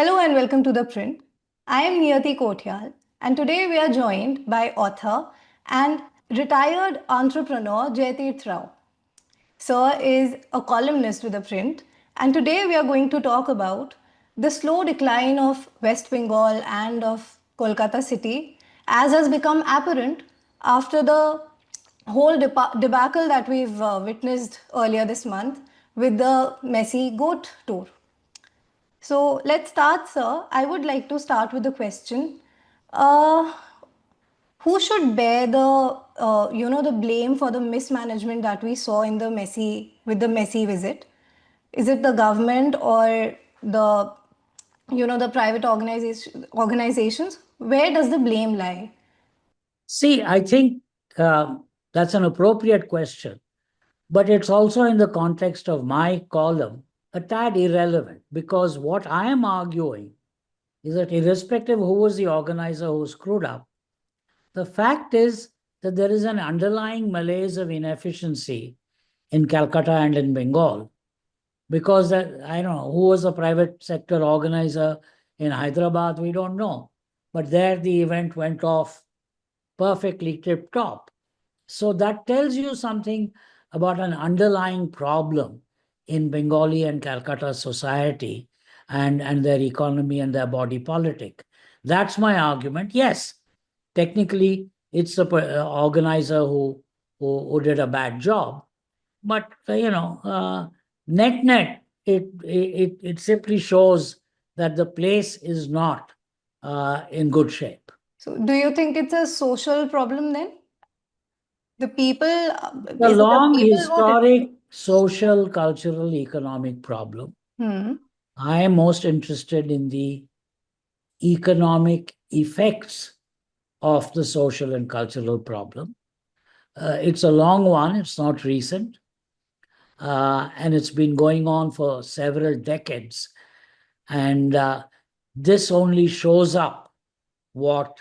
Hello and welcome to The Print. I am Niyati Kothiyal, and today we are joined by author and retired entrepreneur Jaithirth Rao. Sir is a columnist with The Print, and today we are going to talk about the slow decline of West Bengal and of Kolkata city, as has become apparent after the whole debacle that we've witnessed earlier this month with the Messi goat tour. So let's start, sir. I would like to start with the question: uh, Who should bear the blame for the mismanagement that we saw in the Messi visit? Is it the government or the private organizations? Where does the blame lie? See, I think that's an appropriate question, but it's also in the context of my column a tad irrelevant because what I am arguing is that irrespective who was the organizer who screwed up, the fact is that there is an underlying malaise of inefficiency in Calcutta and in Bengal because that, I don't know who was the private sector organizer in Hyderabad, we don't know. But there the event went off perfectly tip top. So that tells you something about an underlying problem in Bengali and Calcutta society and their economy and their body politic. That's my argument. Yes, technically, it's the organizer who did a bad job. But, net net, it simply shows that the place is not in good shape. So, do you think it's a social problem then? The people, The is it the long people voted? historic social, cultural, economic problem. Hmm. I am most interested in the economic effects of the social and cultural problem. It's a long one, it's not recent, and it's been going on for several decades. And this only shows up what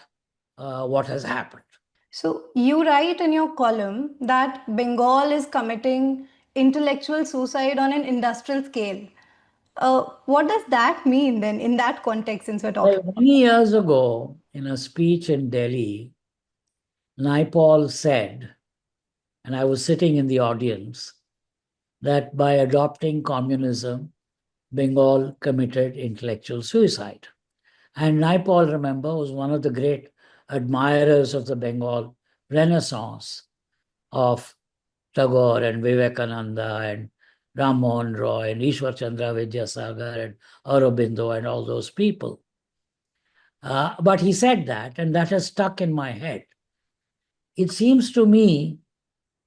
has happened. So, you write in your column that Bengal is committing intellectual suicide on an industrial scale. What does that mean then in that context, since we're talking about Many years ago, in a speech in Delhi, Naipaul said, and I was sitting in the audience, that by adopting communism, Bengal committed intellectual suicide. And Naipaul, remember, was one of the great admirers of the Bengal Renaissance of Tagore and Vivekananda and Ram Mohan Roy and Ishwar Chandra Vidyasagar and Aurobindo and all those people. But he said that, and that has stuck in my head. It seems to me,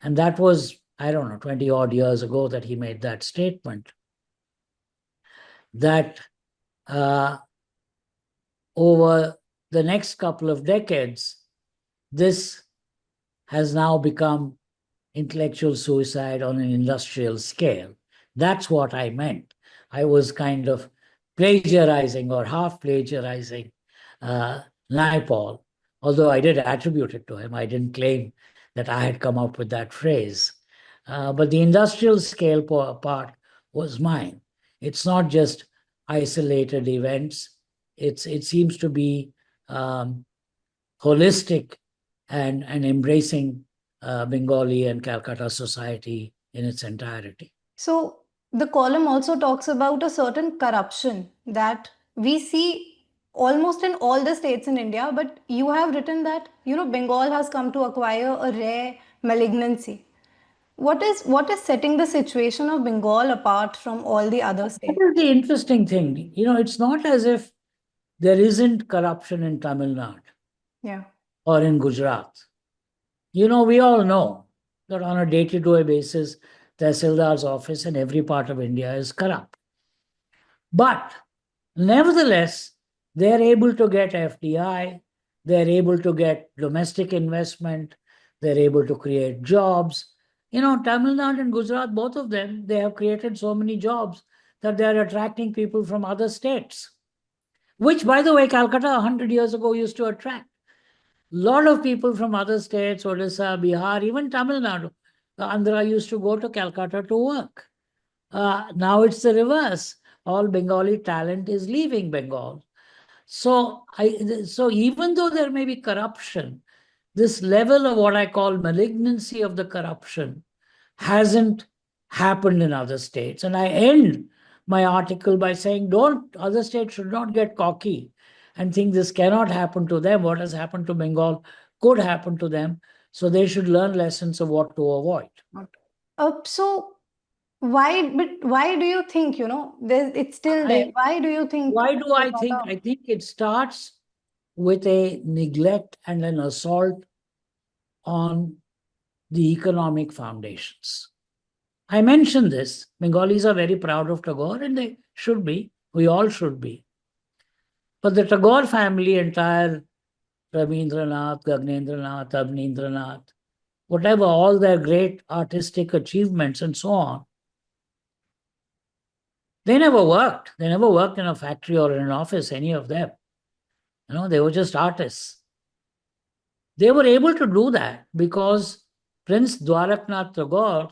and that was, I don't know, 20 odd years ago that he made that statement, that over the next couple of decades, this has now become intellectual suicide on an industrial scale. That's what I meant. I was kind of plagiarizing or half plagiarizing Naipaul, although I did attribute it to him. I didn't claim that I had come up with that phrase. But the industrial scale part was mine. It's not just isolated events. It seems to be holistic and embracing Bengali and Calcutta society in its entirety. So the column also talks about a certain corruption that we see almost in all the states in India, but you have written that Bengal has come to acquire a rare malignancy. What is setting the situation of Bengal apart from all the other That states? is the interesting thing. It's not as if there isn't corruption in Tamil Nadu Yeah. or in Gujarat. We all know that on a day-to-day basis, Tehsildar's office in every part of India is corrupt. But nevertheless, they're able to get FDI, they're able to get domestic investment, they're able to create jobs. Tamil Nadu and Gujarat, both of them, they have created so many jobs that they're attracting people from other states, which, by the way, Calcutta 100 years ago used to attract. A lot of people from other states, Odisha, Bihar, even Tamil Nadu, Andhra used to go to Calcutta to work. Now it's the reverse. all Bengali talent is leaving Bengal. So even though there may be corruption, this level of what I call malignancy of the corruption hasn't happened in other states. And I end my article by saying, don't other states should not get cocky and think this cannot happen to them. What has happened to Bengal could happen to them. So they should learn lessons of what to avoid. So why do you think, it's still there? Why do you think? Why do I think? I think it starts with a neglect and an assault on the economic foundations. I mentioned this. Bengalis are very proud of Tagore, and they should be. We all should be. But the Tagore family, entire Rabindranath, Gagnendranath, Abnindranath, whatever, all their great artistic achievements and so on, they never worked. They never worked in a factory or in an office, any of them. They were just artists. They were able to do that because Prince Dwaraknath Tagore,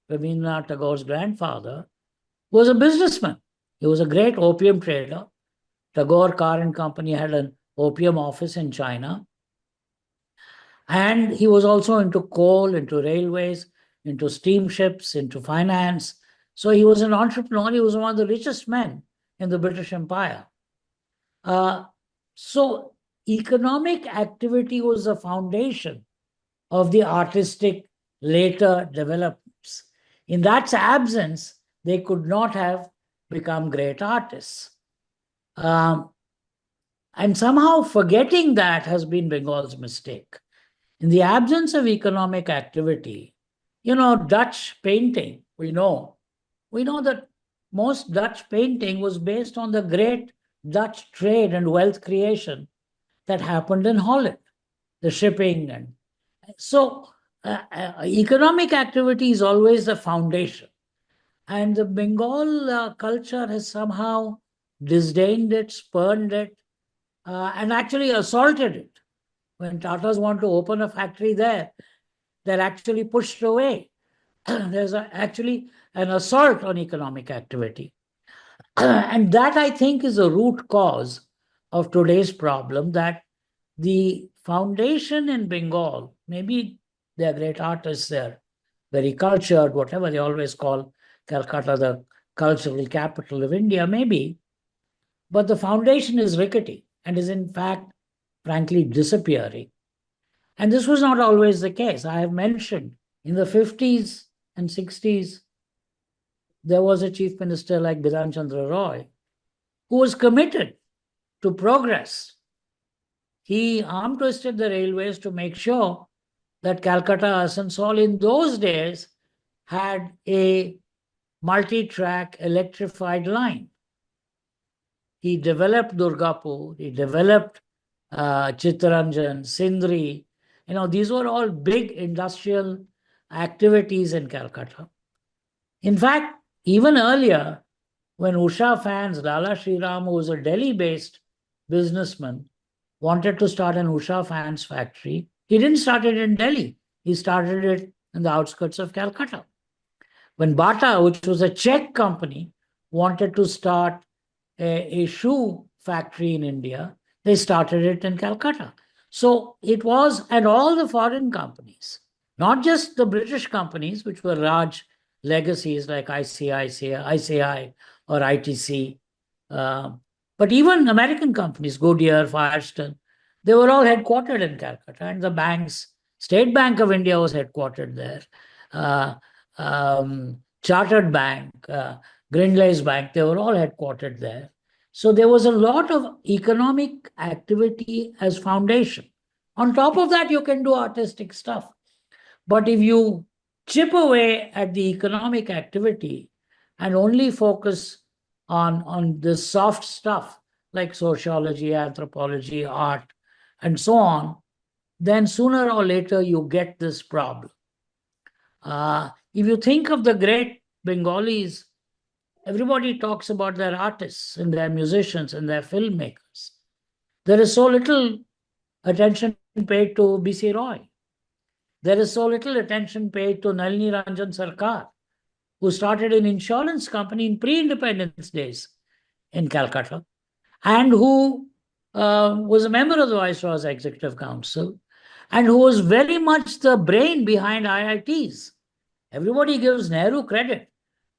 Rabindranath Tagore's grandfather, was a businessman. He was a great opium trader. Tagore Car and Company had an opium office in China. And he was also into coal, into railways, into steamships, into finance. So he was an entrepreneur. He was one of the richest men in the British Empire. So economic activity was the foundation of the artistic later developments. In that absence, they could not have become great artists. And somehow forgetting that has been Bengal's mistake. In the absence of economic activity, Dutch painting, we know that most Dutch painting was based on the great Dutch trade and wealth creation that happened in Holland, the shipping. And so economic activity is always the foundation. And the Bengal culture has somehow disdained it, spurned it, and actually assaulted it. When Tatas want to open a factory there, they're actually pushed away. There's actually an assault on economic activity. And that, I think, is a root cause of today's problem, that the foundation in Bengal, maybe they're great artists, they're very cultured, whatever they always call Calcutta the cultural capital of India, maybe, but the foundation is rickety and is in fact, frankly, disappearing. And this was not always the case. I have mentioned in the 50s and 60s, there was a chief minister like Bidhan Chandra Roy who was committed to progress. He arm twisted the railways to make sure that Calcutta Asansol in those days had a multi-track electrified line. He developed Durgapur, he developed Chittaranjan, Sindri. These were all big industrial activities in Calcutta. In fact, even earlier, when Usha fans, Lala Sriram, who was a Delhi-based businessman, wanted to start an Usha fans factory, he didn't start it in Delhi. He started it in the outskirts of Calcutta. When Bata, which was a Czech company, wanted to start a shoe factory in India, they started it in Calcutta. So it was, and all the foreign companies, not just the British companies, which were Raj legacies like ICI or ITC, but even American companies, Goodyear, Firestone, they were all headquartered in Calcutta, and the banks, State Bank of India was headquartered there, Chartered Bank, Grindlays Bank, they were all headquartered there. So there was a lot of economic activity as foundation. On top of that, you can do artistic stuff. But if you chip away at the economic activity and only focus on the soft stuff like sociology, anthropology, art, and so on, then sooner or later you get this problem. If you think of the great Bengalis, everybody talks about their artists and their musicians and their filmmakers. There is so little attention paid to B.C. Roy. There is so little attention paid to Nalini Ranjan Sarkar, who started an insurance company in pre-independence days in Calcutta, and who was a member of the Viceroy's Executive Council, and who was very much the brain behind IITs. Everybody gives Nehru credit.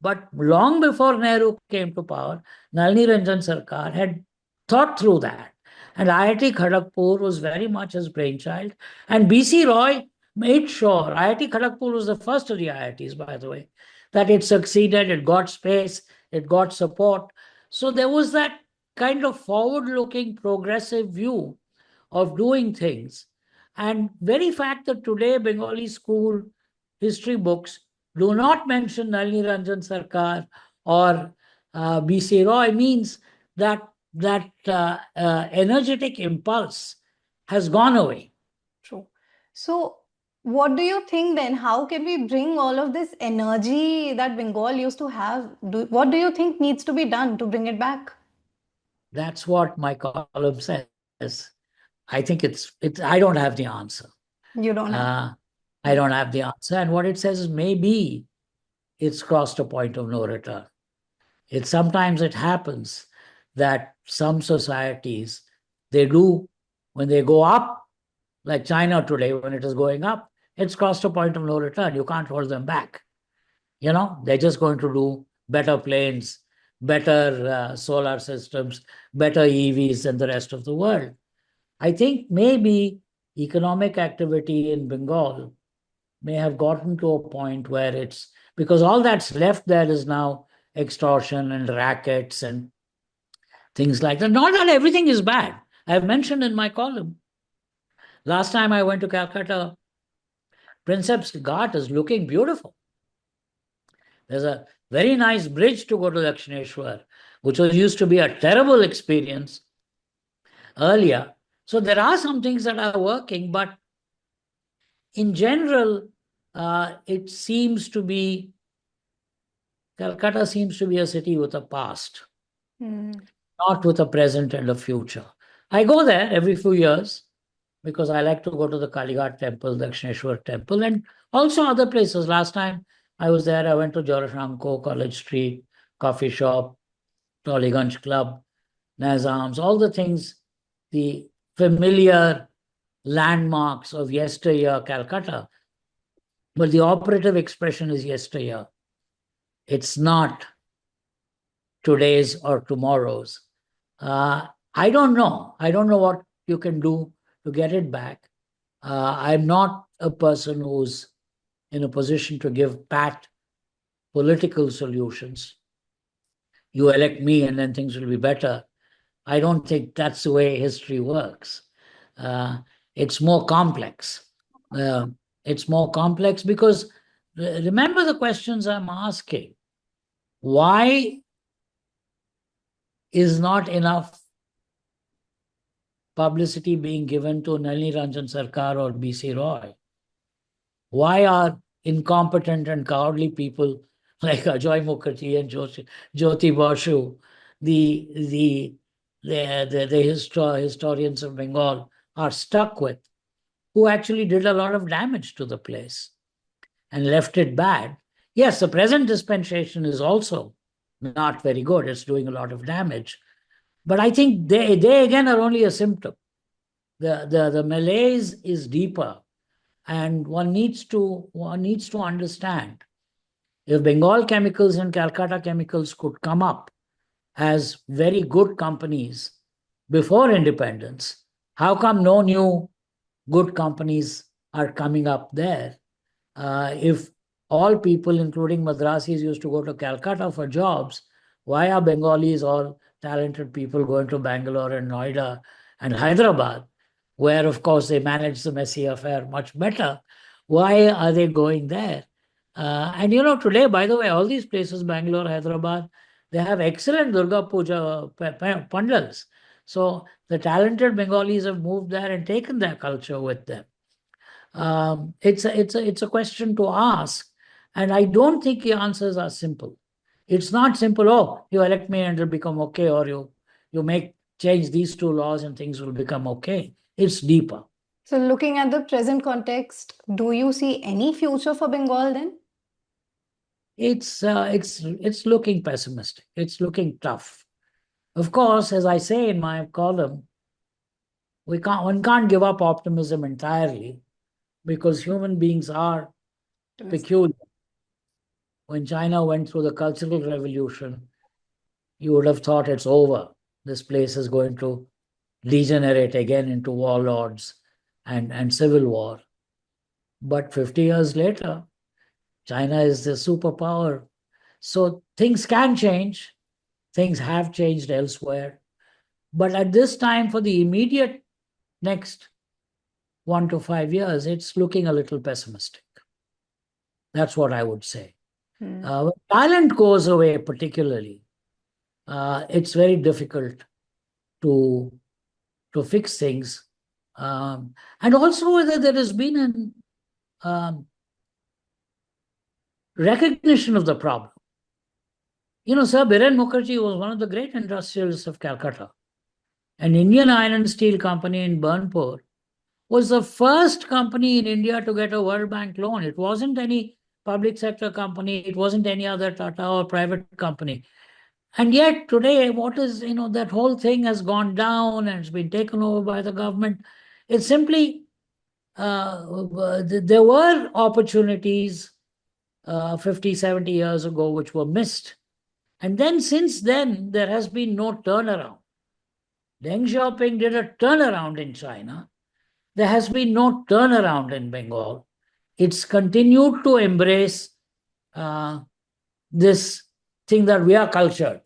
But long before Nehru came to power, Nalini Ranjan Sarkar had thought through that. And IIT Kharagpur was very much his brainchild. And BC Roy made sure, IIT Kharagpur was the first of the IITs, by the way, that it succeeded, it got space, it got support. So there was that kind of forward-looking, progressive view of doing things. And very fact that today Bengali school history books do not mention Nalini Ranjan Sarkar or B.C. Roy means that energetic impulse has gone away. True. So, what do you think then? How can we bring all of this energy that Bengal used to have? What do you think needs to be done to bring it back? That's what my column says. I think it's. I don't have the answer. You don't have. I don't have the answer. And what it says is maybe it's crossed a point of no return. Sometimes it happens that some societies, they do, when they go up, like China today, when it is going up, it's crossed a point of no return. You can't hold them back. They're just going to do better planes, better solar systems, better EVs than the rest of the world. I think maybe economic activity in Bengal may have gotten to a point where it's, because all that's left there is now extortion and rackets and things like that. Not that everything is bad. I've mentioned in my column. Last time I went to Calcutta, Princess Ghat is looking beautiful. There's a very nice bridge to go to Dakshineshwar, which used to be a terrible experience earlier. So there are some things that are working, but in general, it seems to be, Calcutta seems to be a city with a past, not with a present and a future. I go there every few years because I like to go to the Kalighat temple, the Dakshineshwar temple, and also other places. Last time I was there, I went to Jorashanko, College Street, coffee shop, Tollygunj Club, Nazams, all the things, the familiar landmarks of yesteryear Calcutta. But the operative expression is yesteryear. It's not today's or tomorrow's. I don't know. I don't know what you can do to get it back. I'm not a person who's in a position to give pat political solutions. You elect me and then things will be better. I don't think that's the way history works. It's more complex. It's more complex because remember the questions I'm asking. Why is not enough publicity being given to Nalini Ranjan Sarkar or B.C. Roy? Why are incompetent and cowardly people like Ajoy Mukherjee and Jyoti Basu, the historians of Bengal, are stuck with, who actually did a lot of damage to the place and left it bad? Yes, the present dispensation is also not very good. It's doing a lot of damage. But I think they again are only a symptom. The malaise is deeper, and one needs to understand, if Bengal Chemicals and Calcutta Chemicals could come up as very good companies before independence, how come no new good companies are coming up there? If all people, including Madrasis, used to go to Calcutta for jobs, why are Bengalis, all talented people, going to Bangalore and Noida and Hyderabad, where, of course, they manage the Messi affair much better? Why are they going there? And today, by the way, all these places, Bangalore, Hyderabad, they have excellent Durga Puja pandals. So the talented Bengalis have moved there and taken their culture with them. It's a question to ask, and I don't think the answers are simple. It's not simple. Oh, you elect me and it'll become okay, or you change these two laws and things will become okay. It's deeper. So, looking at the present context, do you see any future for Bengal then? It's looking pessimistic. It's looking tough. Of course, as I say in my column, one can't give up optimism entirely because human beings are peculiar. When China went through the Cultural Revolution, you would have thought it's over. This place is going to degenerate again into warlords and civil war. But 50 years later, China is the superpower. So things can change. Things have changed elsewhere. But at this time, for the immediate next 1 to 5 years, it's looking a little pessimistic. That's what I would say. When talent goes away, particularly, it's very difficult to fix things. And also whether there has been an recognition of the problem. Sir Biren Mukherjee was one of the great industrialists of Calcutta. An Indian iron and steel company in Burnpur was the first company in India to get a World Bank loan. It wasn't any public sector company. It wasn't any other Tata or private company. And yet today, that whole thing has gone down and it's been taken over by the government. It's simply, there were opportunities 50, 70 years ago which were missed. And then since then, there has been no turnaround. Deng Xiaoping did a turnaround in China. There has been no turnaround in Bengal. It's continued to embrace this thing that we are cultured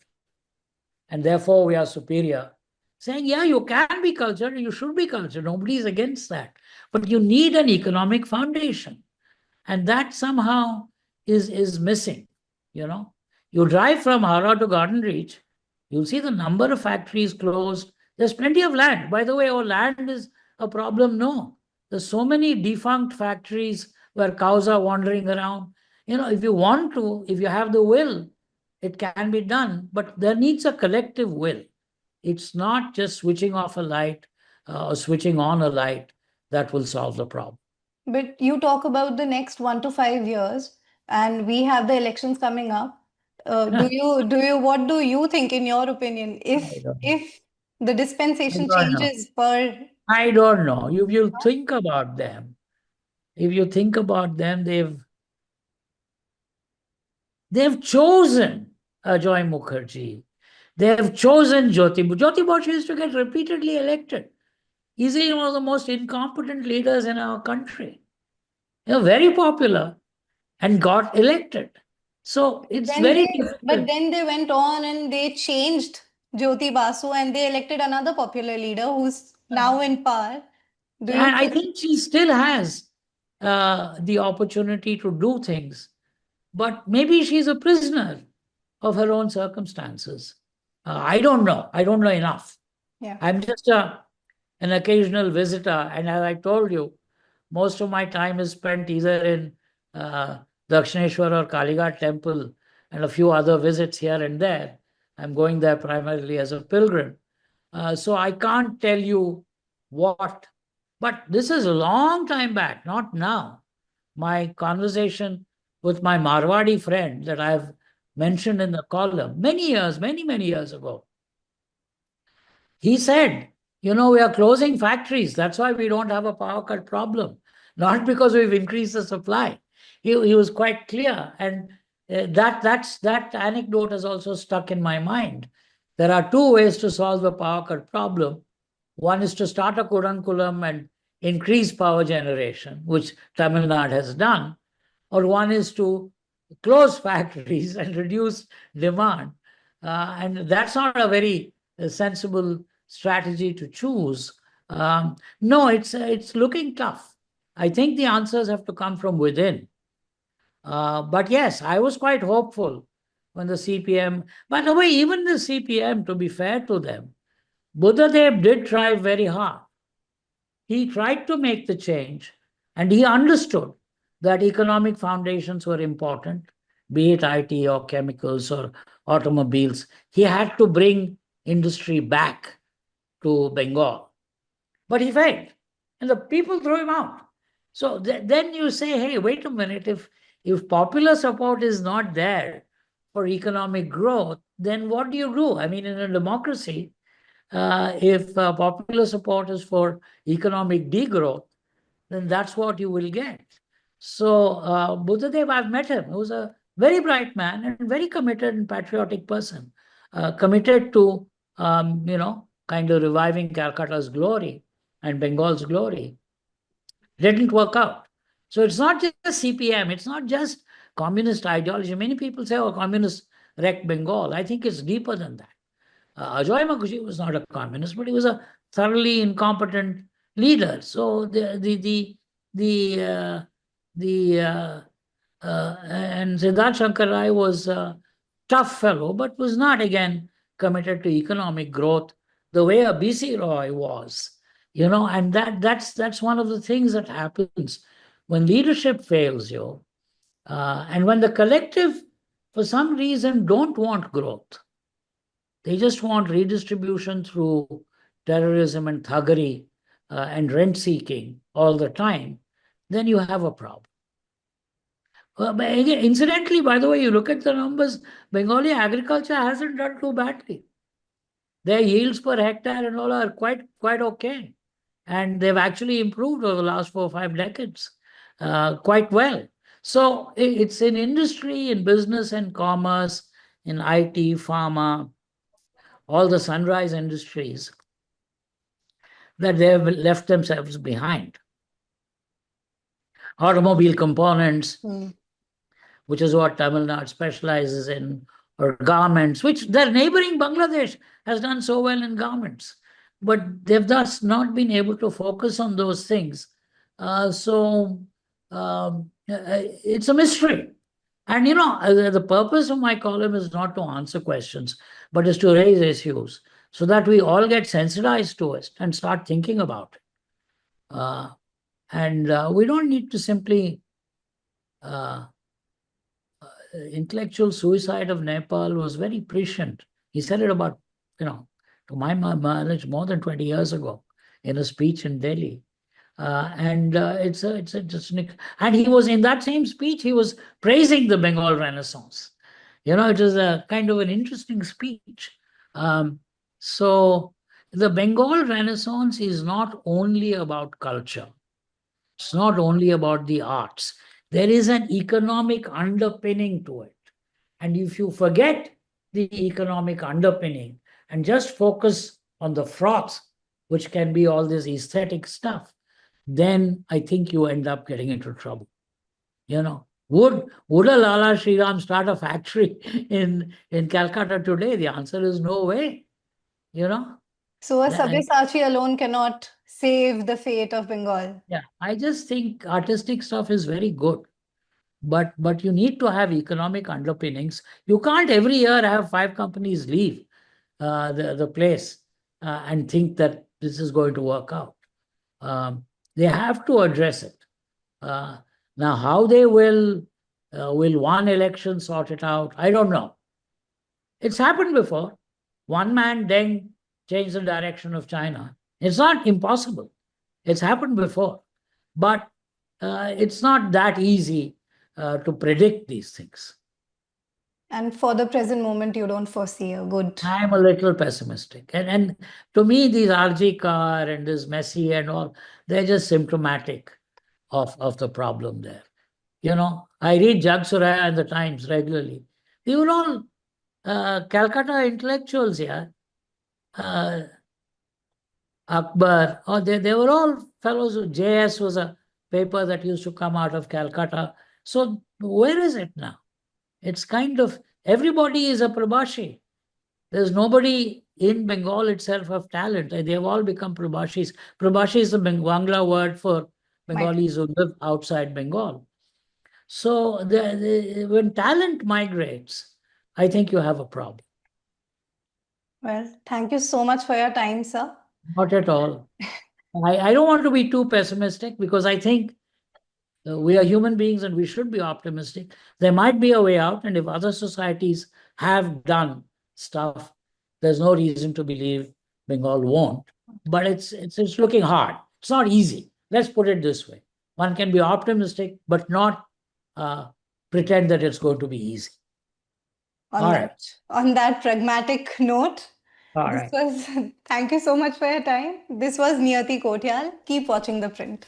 and therefore we are superior. Saying, yeah, you can be cultured, you should be cultured. Nobody is against that. But you need an economic foundation. And that somehow is missing. You drive from Hara to Garden Reach, you'll see the number of factories closed. There's plenty of land. By the way, our land is a problem. No. There's so many defunct factories where cows are wandering around. If you want to, if you have the will, it can be done, but there needs a collective will. It's not just switching off a light or switching on a light that will solve the problem. But you talk about the next 1 to 5 years, and we have the elections coming up. What do you think, in your opinion, if the I dispensation don't know. changes for? I don't know. If you think about them, they've chosen Ajoy Mukherjee. They have chosen Jyoti. Jyoti Bose used to get repeatedly elected. He's one of the most incompetent leaders in our country. Very popular and got elected. So it's very But difficult. then they went on and they changed Jyoti Basu and they elected another popular leader who's now in power. Do you And I think? think she still has the opportunity to do things, but maybe she's a prisoner of her own circumstances. I don't know. I don't know enough. Yeah. I'm just an occasional visitor. And as I told you, most of my time is spent either in Dakshineshwar or Kalighat temple and a few other visits here and there. I'm going there primarily as a pilgrim. So I can't tell you what, but this is a long time back, not now. My conversation with my Marwadi friend that I've mentioned in the column many years, many years ago, he said, we are closing factories. That's why we don't have a power cut problem, not because we've increased the supply. He was quite clear. And that anecdote has also stuck in my mind. There are two ways to solve the power cut problem. One is to start a Kudankulam and increase power generation, which Tamil Nadu has done, or one is to close factories and reduce demand. And that's not a very sensible strategy to choose. No, it's looking tough. I think the answers have to come from within. But yes, I was quite hopeful when the CPM, by the way, even the CPM, to be fair to them, Buddhadev did try very hard. He tried to make the change and he understood that economic foundations were important, be it IT or chemicals or automobiles. He had to bring industry back to Bengal. But he failed. And the people threw him out. So then you say, hey, wait a minute, if popular support is not there for economic growth, then what do you do? I mean, in a democracy, if popular support is for economic degrowth, then that's what you will get. So Buddhadev, I've met him. He was a very bright man and very committed and patriotic person, committed to, kind of reviving Calcutta's glory and Bengal's glory. Didn't work out. So it's not just CPM, it's not just communist ideology. Many people say, oh, communists wrecked Bengal. I think it's deeper than that. Ajoy Makushi was not a communist, but he was a thoroughly incompetent leader. So and Siddharth Shankar Rai was a tough fellow, but was not again committed to economic growth the way a BC Roy was. And that's one of the things that happens when leadership fails you, and when the collective, for some reason, don't want growth. They just want redistribution through terrorism and thuggery and rent seeking all the time. Then you have a problem. But again, incidentally, by the way, you look at the numbers, Bengali agriculture hasn't done too badly. Their yields per hectare and all are quite okay. And they've actually improved over the last 4 or 5 decades quite well. So it's in industry, in business and commerce, in IT, pharma, all the sunrise industries that they have left themselves behind. Automobile components, which is what Tamil Nadu specializes in, or garments, which their neighboring Bangladesh has done so well in garments. But they've thus not been able to focus on those things. So it's a mystery. And, the purpose of my column is not to answer questions, but is to raise issues so that we all get sensitized to it and start thinking about it. And we don't need to simply intellectual suicide of Nepal was very prescient. He said it about, to my knowledge, more than 20 years ago in a speech in Delhi. And he was in that same speech, he was praising the Bengal Renaissance. It was a kind of an interesting speech. So the Bengal Renaissance is not only about culture. It's not only about the arts. There is an economic underpinning to it. And if you forget the economic underpinning and just focus on the froth, which can be all this aesthetic stuff, then I think you end up getting into trouble. Would a Lala Shriram start a factory in Calcutta today? The answer is no way. So a Sabyasachi alone cannot save the fate of Bengal. Yeah, I just think artistic stuff is very good, but you need to have economic underpinnings. You can't every year have 5 companies leave the place and think that this is going to work out. They have to address it. Now, how they will one election sort it out? I don't know. It's happened before. One man Deng changed the direction of China. It's not impossible. It's happened before. But it's not that easy to predict these things. And for the present moment, you don't foresee a good... I'm a little pessimistic. And to me, these RG Car and this Messi and all, they're just symptomatic of the problem there. I read Jaithirth Rao and the Times regularly. They were all Calcutta intellectuals here. Akbar, they were all fellows. JS was a paper that used to come out of Calcutta. So where is it now? It's kind of, everybody is a Prabhashi. There's nobody in Bengal itself of talent. They've all become Prabhashis. Prabhashi is the Bangla word for Bengalis who live outside Bengal. So when talent migrates, I think you have a problem. Well, thank you so much for your time, sir. Not at all. I don't want to be too pessimistic because I think we are human beings and we should be optimistic. There might be a way out, and if other societies have done stuff, there's no reason to believe Bengal won't. But it's looking hard. It's not easy. Let's put it this way. One can be optimistic, but not pretend that it's going to be easy. On All that, right. on that pragmatic note, All this right. was, thank you so much for your time. This was Niyati Kothiyal. Keep watching The Print.